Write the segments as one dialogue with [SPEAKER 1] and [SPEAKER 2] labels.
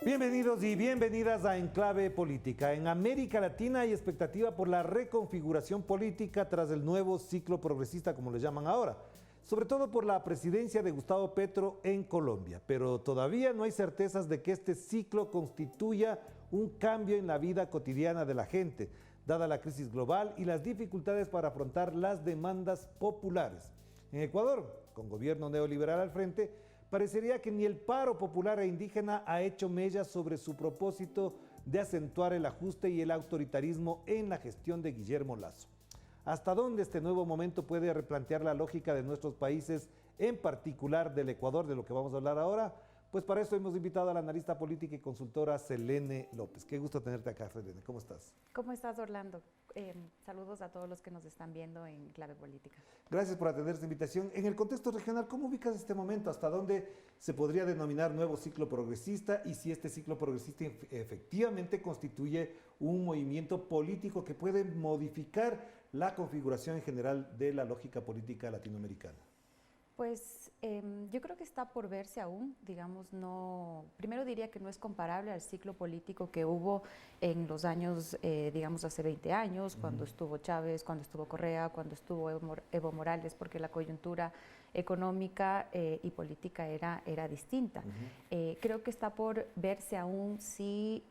[SPEAKER 1] Bienvenidos y bienvenidas a Enclave Política. En América Latina hay expectativa por la reconfiguración política tras el nuevo ciclo progresista, como le llaman ahora, sobre todo por la presidencia de Gustavo Petro en Colombia. Pero todavía no hay certezas de que este ciclo constituya un cambio en la vida cotidiana de la gente, dada la crisis global y las dificultades para afrontar las demandas populares. En Ecuador, con gobierno neoliberal al frente, parecería que ni el paro popular e indígena ha hecho mella sobre su propósito de acentuar el ajuste y el autoritarismo en la gestión de Guillermo Lasso. ¿Hasta dónde este nuevo momento puede replantear la lógica de nuestros países, en particular del Ecuador, de lo que vamos a hablar ahora? Pues para eso hemos invitado a la analista política y consultora Selene López. Qué gusto tenerte acá, Selene. ¿Cómo estás?
[SPEAKER 2] ¿Cómo estás, Orlando? Saludos a todos los que nos están viendo en Clave Política.
[SPEAKER 1] Gracias por atender esta invitación. En el contexto regional, ¿cómo ubicas este momento? ¿Hasta dónde se podría denominar nuevo ciclo progresista? Y si este ciclo progresista efectivamente constituye un movimiento político que puede modificar la configuración en general de la lógica política latinoamericana.
[SPEAKER 2] Pues yo creo que está por verse aún, digamos, no, primero diría que no es comparable al ciclo político que hubo en los años, digamos, hace 20 años, cuando estuvo Chávez, cuando estuvo Correa, cuando estuvo Evo Morales, porque la coyuntura económica y política era distinta. Creo que está por verse aún si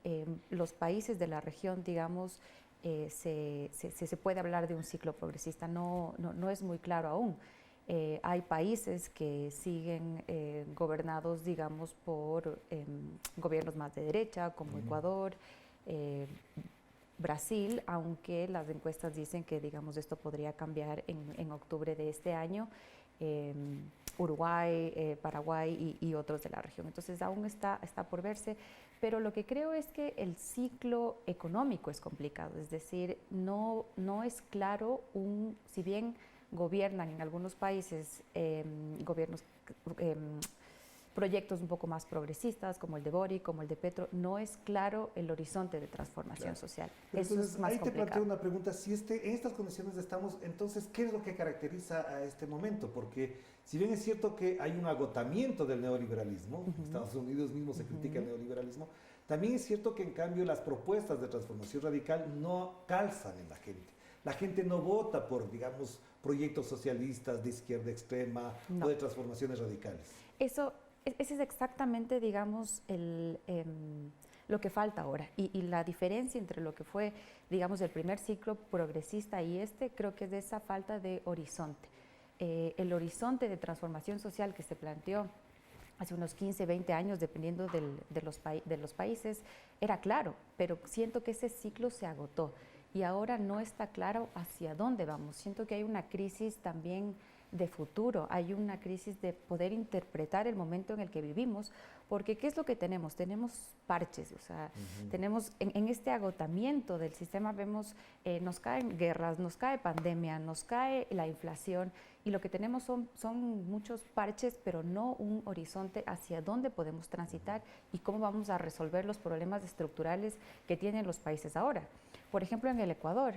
[SPEAKER 2] los países de la región, digamos, se puede hablar de un ciclo progresista, no es muy claro aún. Hay países que siguen gobernados, digamos, por gobiernos más de derecha, como Ecuador, Brasil, aunque las encuestas dicen que, digamos, esto podría cambiar en octubre de este año, Uruguay, Paraguay y otros de la región. Entonces aún está por verse, pero lo que creo es que el ciclo económico es complicado, es decir, no es claro si bien gobiernan en algunos países proyectos un poco más progresistas, como el de Boric, como el de Petro, no es claro el horizonte de transformación social.
[SPEAKER 1] Pero
[SPEAKER 2] eso
[SPEAKER 1] entonces,
[SPEAKER 2] es más
[SPEAKER 1] ahí
[SPEAKER 2] complicado.
[SPEAKER 1] te planteo una pregunta, si en estas condiciones estamos, entonces, ¿qué es lo que caracteriza a este momento? Porque si bien es cierto que hay un agotamiento del neoliberalismo, en Estados Unidos mismo se critica el neoliberalismo, también es cierto que en cambio las propuestas de transformación radical no calzan en la gente. La gente no vota por, digamos, proyectos socialistas de izquierda extrema o de transformaciones radicales.
[SPEAKER 2] Ese es exactamente, digamos, lo que falta ahora. Y la diferencia entre lo que fue, digamos, el primer ciclo progresista y creo que es de esa falta de horizonte. El horizonte de transformación social que se planteó hace unos 15, 20 años, dependiendo de los países, era claro, pero siento que ese ciclo se agotó. Y ahora no está claro hacia dónde vamos. Siento que hay una crisis también de futuro, hay una crisis de poder interpretar el momento en el que vivimos, porque ¿qué es lo que tenemos? Tenemos parches, o sea, tenemos en este agotamiento del sistema, vemos, nos caen guerras, nos cae pandemia, nos cae la inflación, y lo que tenemos son muchos parches, pero no un horizonte hacia dónde podemos transitar y cómo vamos a resolver los problemas estructurales que tienen los países ahora. Por ejemplo, en el Ecuador,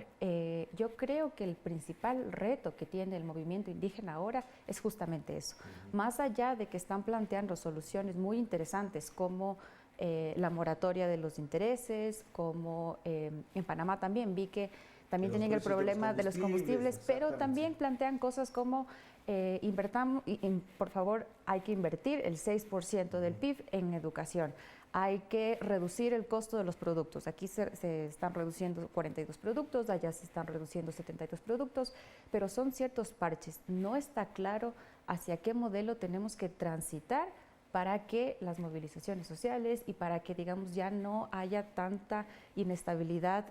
[SPEAKER 2] yo creo que el principal reto que tiene el movimiento indígena ahora es justamente eso. Más allá de que están planteando soluciones muy interesantes como la moratoria de los intereses, como en Panamá también vi que también tienen el problema de los combustibles, pero también plantean cosas como por favor, hay que invertir el 6% del PIB en educación. Hay que reducir el costo de los productos. Aquí se están reduciendo 42 productos, allá se están reduciendo 72 productos, pero son ciertos parches. No está claro hacia qué modelo tenemos que transitar para que las movilizaciones sociales y para que, digamos, ya no haya tanta inestabilidad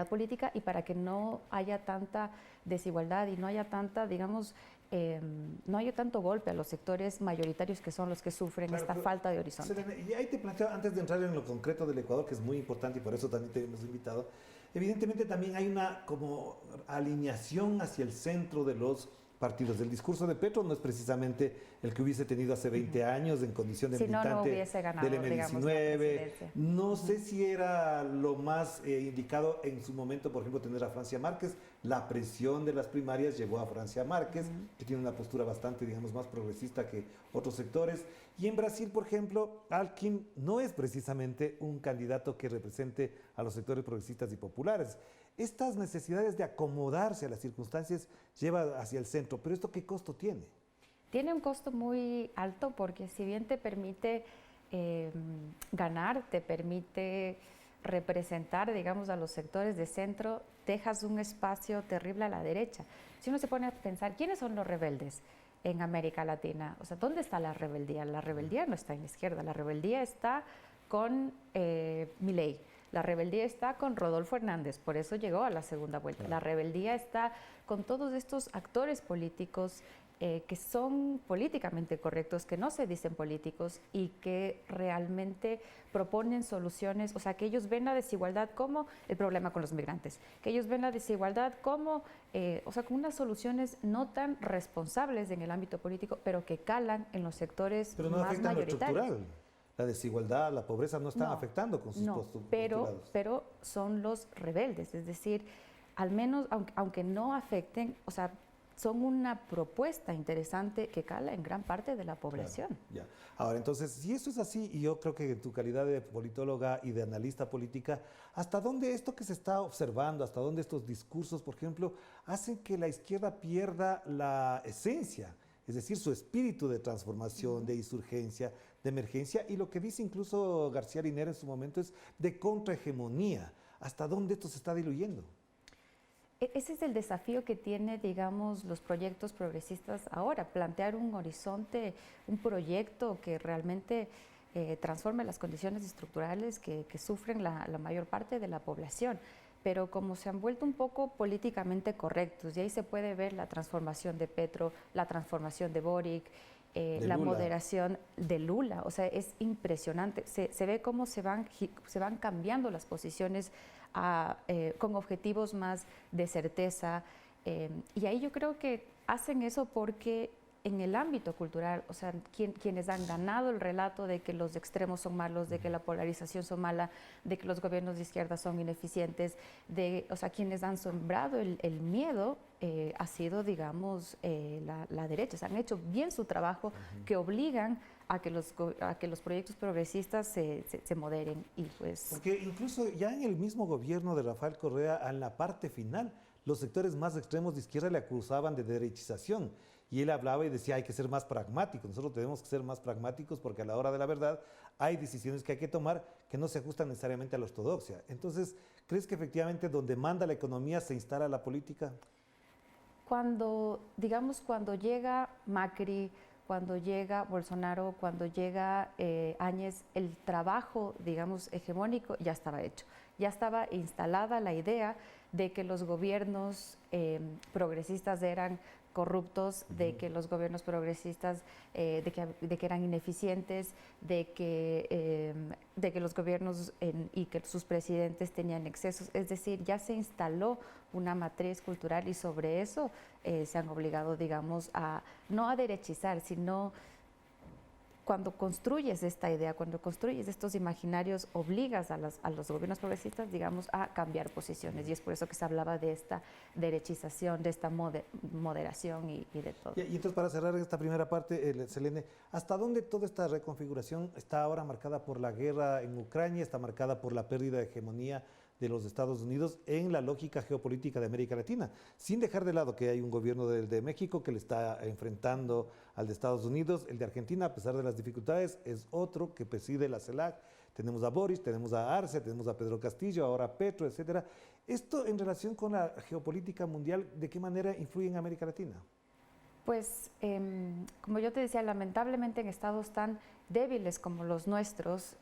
[SPEAKER 2] política y para que no haya tanta desigualdad y no haya tanta, digamos, no haya tanto golpe a los sectores mayoritarios que son los que sufren esta falta de horizonte.
[SPEAKER 1] Selene, y ahí te planteo, antes de entrar en lo concreto del Ecuador, que es muy importante y por eso también te hemos invitado, evidentemente también hay una como alineación hacia el centro de los partidos. El discurso de Petro no es precisamente el que hubiese tenido hace 20 años en condición de militante
[SPEAKER 2] no hubiese ganado,
[SPEAKER 1] del M19. No sé si era lo más indicado en su momento, por ejemplo, tener a Francia Márquez, La presión de las primarias llevó a Francia Márquez, que tiene una postura bastante, digamos, más progresista que otros sectores. Y en Brasil, por ejemplo, Alckmin no es precisamente un candidato que represente a los sectores progresistas y populares. Estas necesidades de acomodarse a las circunstancias lleva hacia el centro, pero ¿esto qué costo tiene?
[SPEAKER 2] Tiene un costo muy alto porque si bien te permite ganar, te permite representar, digamos, a los sectores de centro, dejas un espacio terrible a la derecha. Si uno se pone a pensar, ¿quiénes son los rebeldes en América Latina? O sea, ¿dónde está la rebeldía? La rebeldía no está en la izquierda, la rebeldía está con Milei. La rebeldía está con Rodolfo Hernández, por eso llegó a la segunda vuelta. La rebeldía está con todos estos actores políticos que son políticamente correctos, que no se dicen políticos y que realmente proponen soluciones, o sea, que ellos ven la desigualdad como el problema con los migrantes, que ellos ven la desigualdad como, o sea, como unas soluciones no tan responsables en el ámbito político, pero que calan en los sectores
[SPEAKER 1] pero no
[SPEAKER 2] más
[SPEAKER 1] afectan lo
[SPEAKER 2] mayoritarios.
[SPEAKER 1] estructural. La desigualdad, la pobreza no están afectando con sus postulados.
[SPEAKER 2] Pero son los rebeldes, es decir, al menos, aunque no afecten, o sea, son una propuesta interesante que cala en gran parte de la población.
[SPEAKER 1] Claro, ya. Ahora, entonces, si eso es así, y yo creo que en tu calidad de politóloga y de analista política, ¿hasta dónde esto que se está observando, hasta dónde estos discursos, por ejemplo, hacen que la izquierda pierda la esencia? Es decir, su espíritu de transformación, de insurgencia, de emergencia, y lo que dice incluso García Linera en su momento es de contrahegemonía. ¿Hasta dónde esto se está diluyendo?
[SPEAKER 2] Ese es el desafío que tiene, digamos, los proyectos progresistas ahora, plantear un horizonte, un proyecto que realmente transforme las condiciones estructurales que sufren la mayor parte de la población. Pero como se han vuelto un poco políticamente correctos, y ahí se puede ver la transformación de Petro, la transformación de Boric, la moderación de Lula, o sea, es impresionante. Se ve cómo se van cambiando las posiciones con objetivos más de certeza, y ahí yo creo que hacen eso porque en el ámbito cultural, o sea, quienes han ganado el relato de que los extremos son malos, de que la polarización son mala, de que los gobiernos de izquierda son ineficientes, o sea, quienes han sembrado el miedo ha sido, digamos, la derecha. O sea, han hecho bien su trabajo, que obligan a que los proyectos progresistas se moderen. Y pues...
[SPEAKER 1] Porque incluso ya en el mismo gobierno de Rafael Correa, en la parte final, los sectores más extremos de izquierda le acusaban de derechización. Y él hablaba y decía, hay que ser más pragmáticos, nosotros tenemos que ser más pragmáticos porque a la hora de la verdad hay decisiones que hay que tomar que no se ajustan necesariamente a la ortodoxia. Entonces, ¿crees que efectivamente donde manda la economía se instala la política?
[SPEAKER 2] Cuando llega Macri, cuando llega Bolsonaro, cuando llega Áñez, el trabajo, digamos, hegemónico ya estaba hecho. Ya estaba instalada la idea de que los gobiernos progresistas eran corruptos, de que los gobiernos progresistas de que eran ineficientes, de que los gobiernos y que sus presidentes tenían excesos. Es decir, ya se instaló una matriz cultural y sobre eso se han obligado, digamos, no a derechizar, sino cuando construyes esta idea, cuando construyes estos imaginarios, obligas a los gobiernos progresistas, digamos, a cambiar posiciones. Y es por eso que se hablaba de esta derechización, de esta moderación y de todo.
[SPEAKER 1] Y entonces, para cerrar esta primera parte, Selene, ¿hasta dónde toda esta reconfiguración está ahora marcada por la guerra en Ucrania, está marcada por la pérdida de hegemonía de los Estados Unidos en la lógica geopolítica de América Latina, sin dejar de lado que hay un gobierno de México que le está enfrentando al de Estados Unidos, el de Argentina, a pesar de las dificultades, es otro que preside la CELAC, tenemos a Boris, tenemos a Arce, tenemos a Pedro Castillo, ahora Petro, etcétera. Esto en relación con la geopolítica mundial, ¿de qué manera influye en América Latina?
[SPEAKER 2] Pues, como yo te decía, lamentablemente en estados tan débiles como los nuestros,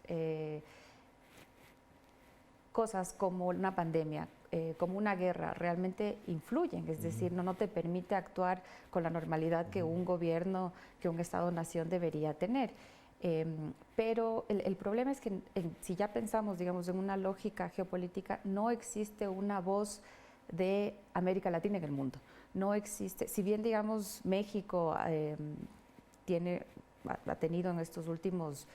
[SPEAKER 2] cosas como una pandemia, como una guerra, realmente influyen, es decir, no te permite actuar con la normalidad que un gobierno, que un Estado-nación debería tener. Pero el problema es que si ya pensamos, digamos, en una lógica geopolítica, no existe una voz de América Latina en el mundo. No existe, si bien, digamos, México ha tenido en estos últimos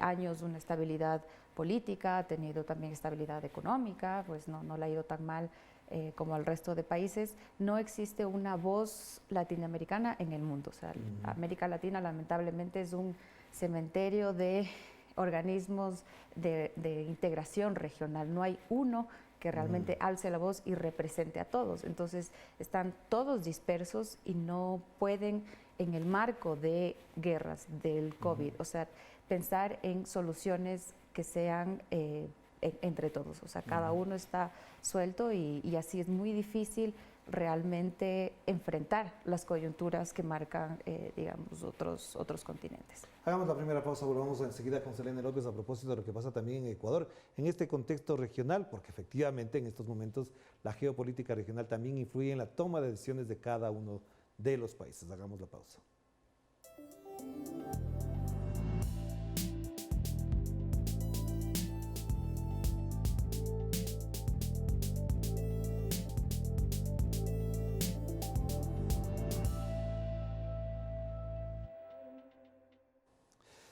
[SPEAKER 2] años una estabilidad política, ha tenido también estabilidad económica, pues no le ha ido tan mal como al resto de países, no existe una voz latinoamericana en el mundo. O sea, América Latina lamentablemente es un cementerio de organismos de integración regional. No hay uno que realmente alce la voz y represente a todos. Entonces están todos dispersos y no pueden, en el marco de guerras, del COVID, o sea, pensar en soluciones que sean entre todos. O sea, cada uno está suelto y así es muy difícil realmente enfrentar las coyunturas que marcan, digamos, otros continentes.
[SPEAKER 1] Hagamos la primera pausa, volvamos enseguida con Selene López a propósito de lo que pasa también en Ecuador, en este contexto regional, porque efectivamente en estos momentos la geopolítica regional también influye en la toma de decisiones de cada uno de los países. Hagamos la pausa.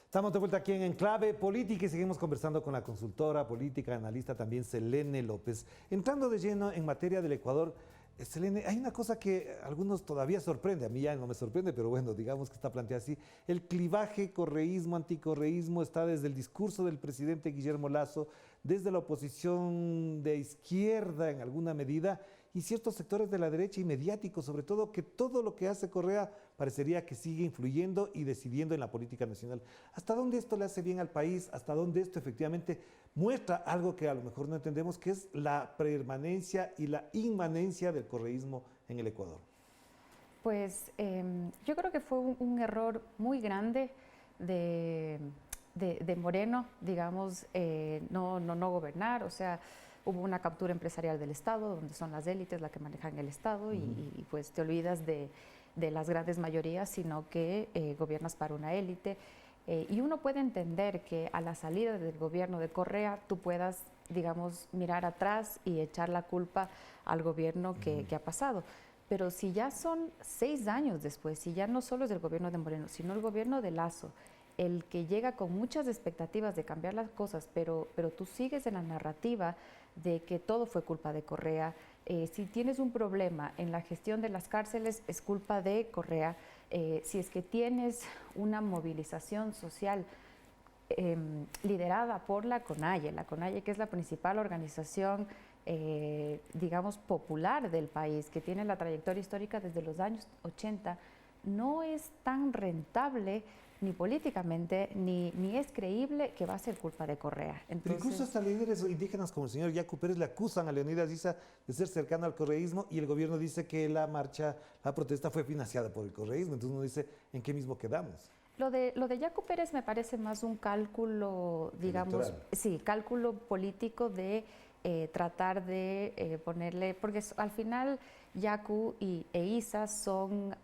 [SPEAKER 1] Estamos de vuelta aquí en Enclave Política y seguimos conversando con la consultora política, analista también Selene López. Entrando de lleno en materia del Ecuador, Selene, hay una cosa que a algunos todavía sorprende, a mí ya no me sorprende, pero bueno, digamos que está planteada así. El clivaje correísmo-anticorreísmo está desde el discurso del presidente Guillermo Lasso, desde la oposición de izquierda en alguna medida, y ciertos sectores de la derecha y mediáticos, sobre todo, que todo lo que hace Correa parecería que sigue influyendo y decidiendo en la política nacional. ¿Hasta dónde esto le hace bien al país? ¿Hasta dónde esto efectivamente muestra algo que a lo mejor no entendemos, que es la permanencia y la inmanencia del correísmo en el Ecuador?
[SPEAKER 2] Pues yo creo que fue un error muy grande de Moreno, digamos, no gobernar. O sea, hubo una captura empresarial del Estado, donde son las élites las que manejan el Estado, y pues te olvidas de las grandes mayorías, sino que gobiernas para una élite. Y uno puede entender que a la salida del gobierno de Correa tú puedas, digamos, mirar atrás y echar la culpa al gobierno que ha pasado. Pero si ya son 6 años después, si ya no solo es el gobierno de Moreno, sino el gobierno de Lasso, el que llega con muchas expectativas de cambiar las cosas, pero tú sigues en la narrativa de que todo fue culpa de Correa. Si tienes un problema en la gestión de las cárceles, es culpa de Correa. Si es que tienes una movilización social liderada por la CONAIE, que es la principal organización, digamos, popular del país, que tiene la trayectoria histórica desde los años 80, no es tan rentable ni políticamente, ni es creíble que va a ser culpa de Correa.
[SPEAKER 1] Entonces, pero incluso hasta líderes indígenas como el señor Yacu Pérez le acusan a Leonidas Issa de ser cercano al correísmo, y el gobierno dice que la protesta fue financiada por el correísmo. Entonces uno dice, ¿en qué mismo quedamos?
[SPEAKER 2] Lo de Yacu Pérez me parece más un cálculo, digamos, sí, cálculo político de tratar de ponerle, porque al final Yacu e Issa son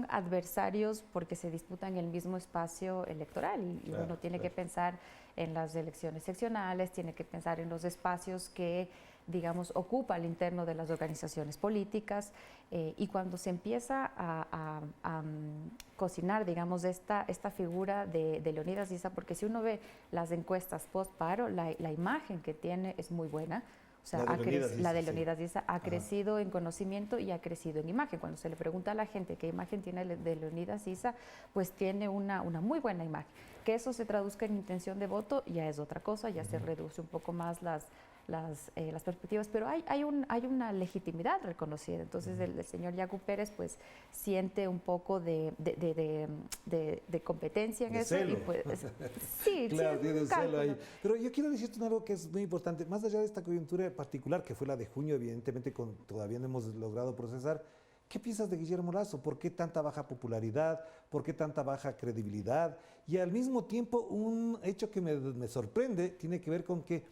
[SPEAKER 2] adversarios porque se disputan el mismo espacio electoral, y uno tiene que pensar en las elecciones seccionales, tiene que pensar en los espacios que, digamos, ocupa al interno de las organizaciones políticas, y cuando se empieza a cocinar, digamos, esta figura de Leonidas Issa, porque si uno ve las encuestas post-paro, la imagen que tiene es muy buena. O sea, la de Leonidas Issa ha crecido en conocimiento y ha crecido en imagen. Cuando se le pregunta a la gente qué imagen tiene de Leonidas Issa, pues tiene una muy buena imagen. Que eso se traduzca en intención de voto ya es otra cosa, ya se reduce un poco más las perspectivas, pero hay una legitimidad reconocida. Entonces el señor Yacu Pérez pues siente un poco de competencia en eso.
[SPEAKER 1] Celo.
[SPEAKER 2] Y pues, sí,
[SPEAKER 1] claro,
[SPEAKER 2] sí,
[SPEAKER 1] tiene un celo ahí. Pero yo quiero decirte algo que es muy importante, más allá de esta coyuntura particular, que fue la de junio, evidentemente todavía no hemos logrado procesar. ¿Qué piensas de Guillermo Lasso? ¿Por qué tanta baja popularidad? ¿Por qué tanta baja credibilidad? Y al mismo tiempo, un hecho que me sorprende tiene que ver con que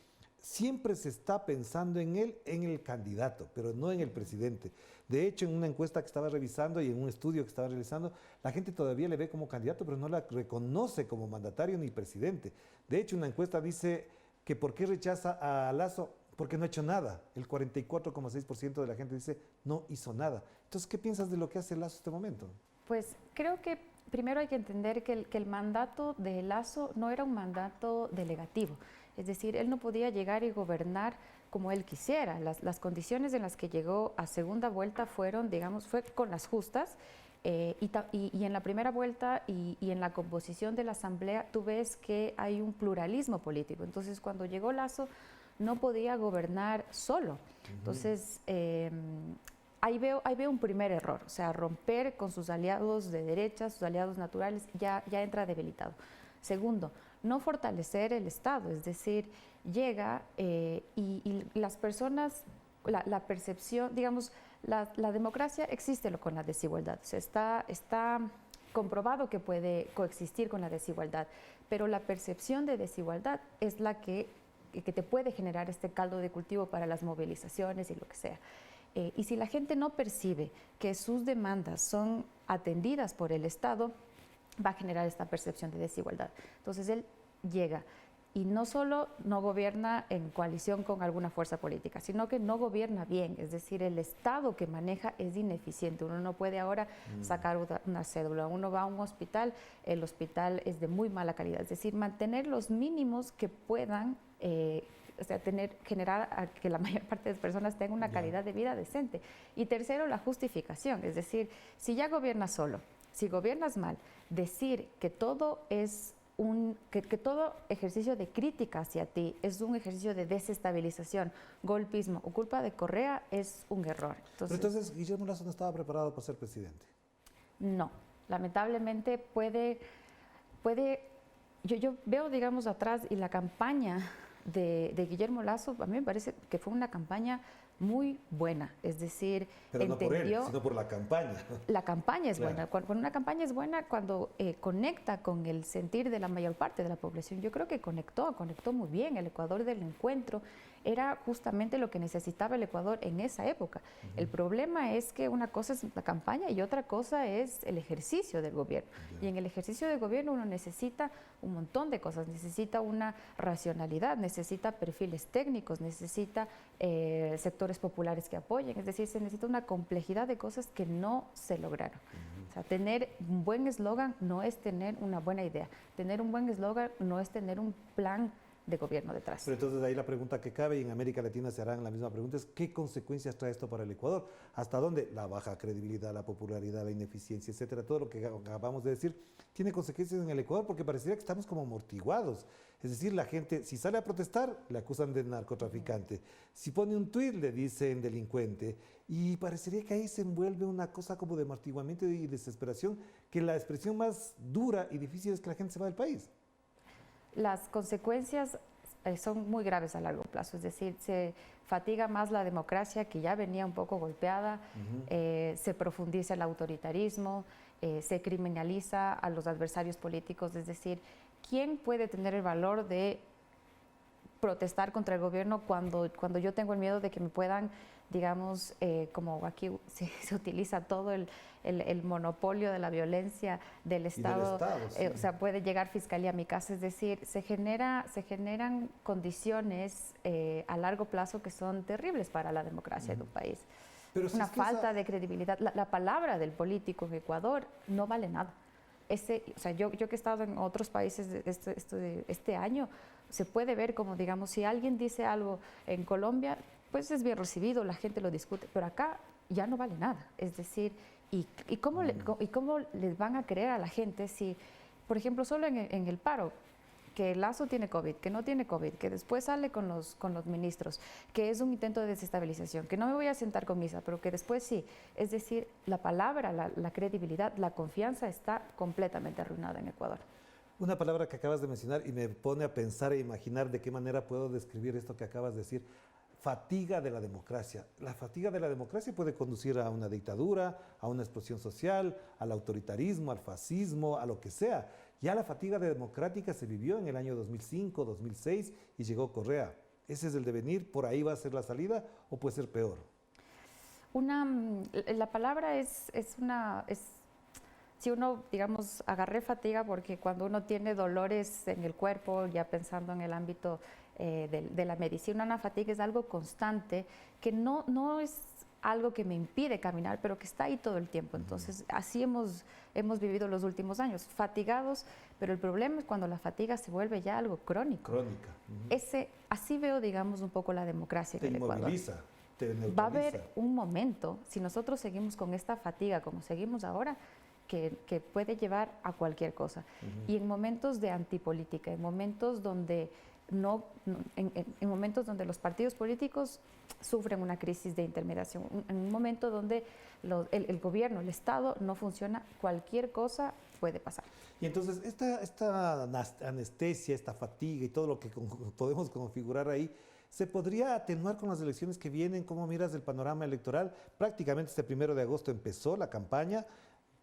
[SPEAKER 1] siempre se está pensando en él, en el candidato, pero no en el presidente. De hecho, en una encuesta que estaba revisando y en un estudio que estaba realizando, la gente todavía le ve como candidato, pero no la reconoce como mandatario ni presidente. De hecho, una encuesta dice que ¿por qué rechaza a Lasso? Porque no ha hecho nada. El 44,6% de la gente dice no hizo nada. Entonces, ¿qué piensas de lo que hace Lasso en este momento?
[SPEAKER 2] Pues creo que primero hay que entender que el mandato de Lasso no era un mandato delegativo. Es decir, él no podía llegar y gobernar como él quisiera. Las condiciones en las que llegó a segunda vuelta fueron, digamos, fue con las justas. Y en la primera vuelta y en la composición de la asamblea tú ves que hay un pluralismo político. Entonces cuando llegó Lasso no podía gobernar solo. Entonces ahí veo un primer error, o sea, romper con sus aliados de derecha, sus aliados naturales, ya entra debilitado. Segundo, no fortalecer el Estado, es decir, llega y las personas, la percepción, digamos, la democracia existe con la desigualdad, o sea, está comprobado que puede coexistir con la desigualdad, pero la percepción de desigualdad es la que te puede generar este caldo de cultivo para las movilizaciones y lo que sea. Y si la gente no percibe que sus demandas son atendidas por el Estado, va a generar esta percepción de desigualdad. Entonces él llega y no solo no gobierna en coalición con alguna fuerza política, sino que no gobierna bien, es decir, el Estado que maneja es ineficiente. Uno no puede ahora sacar una cédula, uno va a un hospital, el hospital es de muy mala calidad, es decir, mantener los mínimos que puedan o sea, generar a que la mayor parte de las personas tengan una calidad de vida decente. Y tercero, la justificación, es decir, si ya gobiernas solo, si gobiernas mal, decir que todo es que todo ejercicio de crítica hacia ti es un ejercicio de desestabilización, golpismo o culpa de Correa es un error.
[SPEAKER 1] Entonces Guillermo Lasso no estaba preparado para ser presidente.
[SPEAKER 2] No, lamentablemente yo veo, digamos, atrás y la campaña de Guillermo Lasso, a mí me parece que fue una campaña muy buena, es decir,
[SPEAKER 1] pero entendió, no por él, sino por la campaña.
[SPEAKER 2] La campaña es
[SPEAKER 1] claro.
[SPEAKER 2] buena, cuando una campaña es buena cuando conecta con el sentir de la mayor parte de la población. Yo creo que conectó muy bien. El Ecuador del encuentro era justamente lo que necesitaba el Ecuador en esa época. El problema es que una cosa es la campaña y otra cosa es el ejercicio del gobierno. Y en el ejercicio del gobierno uno necesita un montón de cosas, necesita una racionalidad, necesita perfiles técnicos, necesita sectores populares que apoyen, es decir, se necesita una complejidad de cosas que no se lograron. O sea, tener un buen eslogan no es tener una buena idea, tener un buen eslogan no es tener un plan de gobierno detrás.
[SPEAKER 1] Pero entonces ahí la pregunta que cabe, y en América Latina se harán la misma pregunta, es ¿qué consecuencias trae esto para el Ecuador? ¿Hasta dónde? La baja credibilidad, la popularidad, la ineficiencia, etcétera, todo lo que acabamos de decir, tiene consecuencias en el Ecuador porque parecería que estamos como amortiguados. Es decir, la gente, si sale a protestar, le acusan de narcotraficante. Si pone un tuit, le dicen delincuente. Y parecería que ahí se envuelve una cosa como de amortiguamiento y desesperación, que la expresión más dura y difícil es que la gente se va del país.
[SPEAKER 2] Las consecuencias son muy graves a largo plazo, es decir, se fatiga más la democracia que ya venía un poco golpeada, se profundiza el autoritarismo, se criminaliza a los adversarios políticos, es decir, ¿quién puede tener el valor de protestar contra el gobierno cuando yo tengo el miedo de que me puedan, digamos, como aquí se utiliza todo el monopolio de la violencia del Estado,
[SPEAKER 1] sí.
[SPEAKER 2] O sea, puede llegar fiscalía a mi casa, es decir, se generan condiciones a largo plazo que son terribles para la democracia de un país.
[SPEAKER 1] Pero
[SPEAKER 2] una falta de credibilidad. La palabra del político en Ecuador no vale nada. O sea, yo que he estado en otros países este año, se puede ver como, digamos, si alguien dice algo en Colombia, pues es bien recibido, la gente lo discute, pero acá ya no vale nada. Es decir, ¿y cómo les van a creer a la gente si, por ejemplo, solo en el paro, que Lasso tiene COVID, que no tiene COVID, que después sale con los ministros, que es un intento de desestabilización, que no me voy a sentar con misa, pero que después sí. Es decir, la palabra, la credibilidad, la confianza está completamente arruinada en Ecuador.
[SPEAKER 1] Una palabra que acabas de mencionar y me pone a pensar e imaginar de qué manera puedo describir esto que acabas de decir. Fatiga de la democracia. La fatiga de la democracia puede conducir a una dictadura, a una explosión social, al autoritarismo, al fascismo, a lo que sea. Ya la fatiga democrática se vivió en el año 2005, 2006 y llegó Correa. ¿Ese es el devenir? ¿Por ahí va a ser la salida o puede ser peor?
[SPEAKER 2] La palabra si uno, digamos, agarré fatiga porque cuando uno tiene dolores en el cuerpo, ya pensando en el ámbito de la medicina, una fatiga es algo constante que no es algo que me impide caminar, pero que está ahí todo el tiempo. Entonces, así hemos vivido los últimos años, fatigados, pero el problema es cuando la fatiga se vuelve ya algo crónico.
[SPEAKER 1] Crónica.
[SPEAKER 2] Así veo, digamos, un poco la democracia en el Ecuador.
[SPEAKER 1] Te neutraliza.
[SPEAKER 2] Va a haber un momento, si nosotros seguimos con esta fatiga como seguimos ahora, que puede llevar a cualquier cosa. Y en momentos de antipolítica, en momentos donde en momentos donde los partidos políticos sufren una crisis de intermediación, en un momento donde el gobierno, el Estado no funciona, cualquier cosa puede pasar.
[SPEAKER 1] Y entonces esta anestesia, esta fatiga y todo lo que podemos configurar ahí, ¿se podría atenuar con las elecciones que vienen? ¿Cómo miras el panorama electoral? Prácticamente este 1 de agosto empezó la campaña.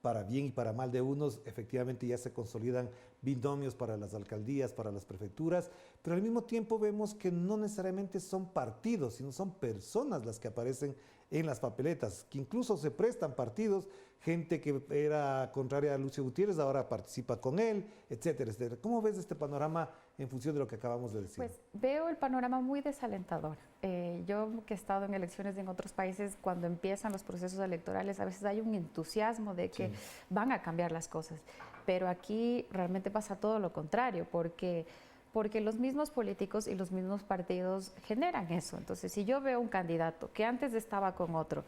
[SPEAKER 1] Para bien y para mal de unos, efectivamente ya se consolidan binomios para las alcaldías, para las prefecturas, pero al mismo tiempo vemos que no necesariamente son partidos, sino son personas las que aparecen en las papeletas, que incluso se prestan partidos, gente que era contraria a Lucio Gutiérrez ahora participa con él, etcétera, etcétera. ¿Cómo ves este panorama en función de lo que acabamos de decir?
[SPEAKER 2] Pues veo el panorama muy desalentador. Yo que he estado en elecciones en otros países, cuando empiezan los procesos electorales, a veces hay un entusiasmo de que van a cambiar las cosas, pero aquí realmente pasa todo lo contrario, porque los mismos políticos y los mismos partidos generan eso. Entonces, si yo veo un candidato que antes estaba con otro,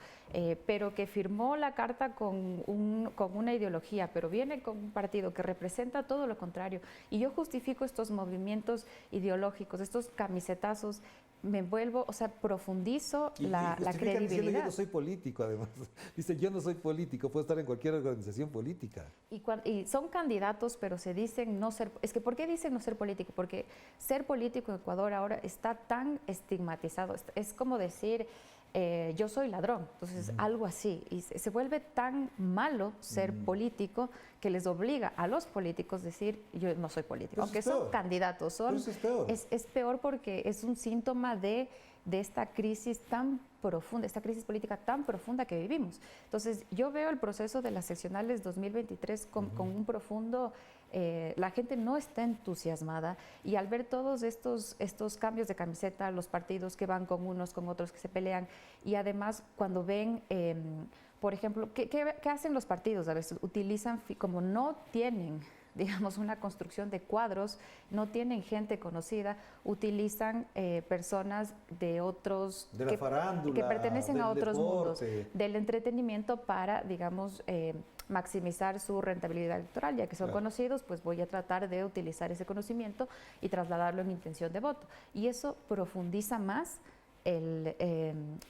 [SPEAKER 2] pero que firmó la carta con una ideología, pero viene con un partido que representa todo lo contrario, y yo justifico estos movimientos ideológicos, estos camisetazos, me vuelvo, o sea, profundizo la credibilidad.
[SPEAKER 1] Diciendo, yo no soy político, además. Dice, yo no soy político, puedo estar en cualquier organización política.
[SPEAKER 2] Y son candidatos, pero se dicen no ser... Es que, ¿por qué dicen no ser político? Porque ser político en Ecuador ahora está tan estigmatizado. Es como decir, yo soy ladrón. Entonces, algo así. Y se vuelve tan malo ser político que les obliga a los políticos decir, yo no soy político. Aunque son candidatos. Es peor porque es un síntoma de esta crisis tan profunda, esta crisis política tan profunda que vivimos. Entonces, yo veo el proceso de las seccionales 2023 con un profundo... la gente no está entusiasmada, y al ver todos estos cambios de camiseta, los partidos que van con unos, con otros, que se pelean, y además cuando ven... por ejemplo, ¿qué hacen los partidos? A veces utilizan, como no tienen, digamos, una construcción de cuadros, no tienen gente conocida, utilizan personas de otros...
[SPEAKER 1] De la farándula,
[SPEAKER 2] que pertenecen a otros mundos,
[SPEAKER 1] deporte,
[SPEAKER 2] del entretenimiento para, digamos, maximizar su rentabilidad electoral, ya que son conocidos, pues voy a tratar de utilizar ese conocimiento y trasladarlo en intención de voto. Y eso profundiza más...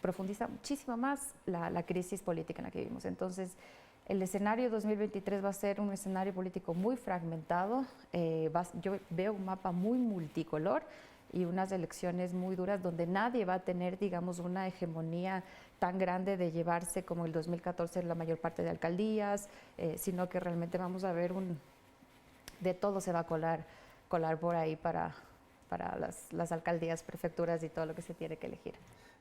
[SPEAKER 2] profundiza muchísimo más la crisis política en la que vivimos. Entonces, el escenario 2023 va a ser un escenario político muy fragmentado. Yo veo un mapa muy multicolor y unas elecciones muy duras donde nadie va a tener, digamos, una hegemonía tan grande de llevarse como el 2014 la mayor parte de alcaldías, sino que realmente vamos a ver de todo se va a colar por ahí para las alcaldías, prefecturas y todo lo que se tiene que elegir.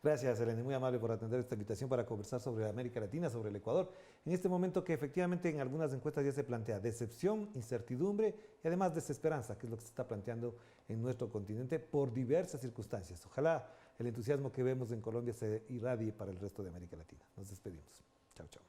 [SPEAKER 1] Gracias, Eleni, muy amable por atender esta invitación para conversar sobre América Latina, sobre el Ecuador. En este momento que efectivamente en algunas encuestas ya se plantea decepción, incertidumbre y además desesperanza, que es lo que se está planteando en nuestro continente por diversas circunstancias. Ojalá el entusiasmo que vemos en Colombia se irradie para el resto de América Latina. Nos despedimos. Chao, chao.